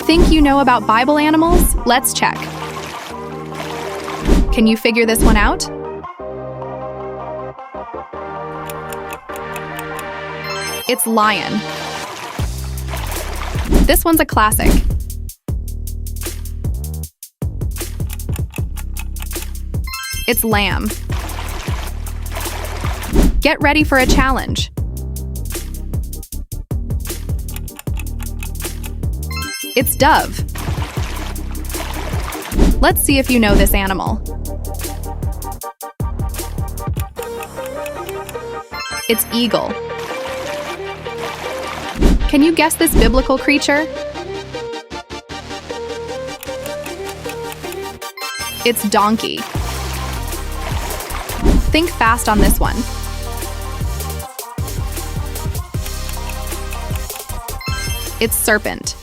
Think you know about Bible animals? Let's check. Can you figure this one out? It's lion. This one's a classic. It's lamb. Get ready for a challenge. It's dove. Let's see if you know this animal. It's eagle. Can you guess this biblical creature? It's donkey. Think fast on this one. It's serpent.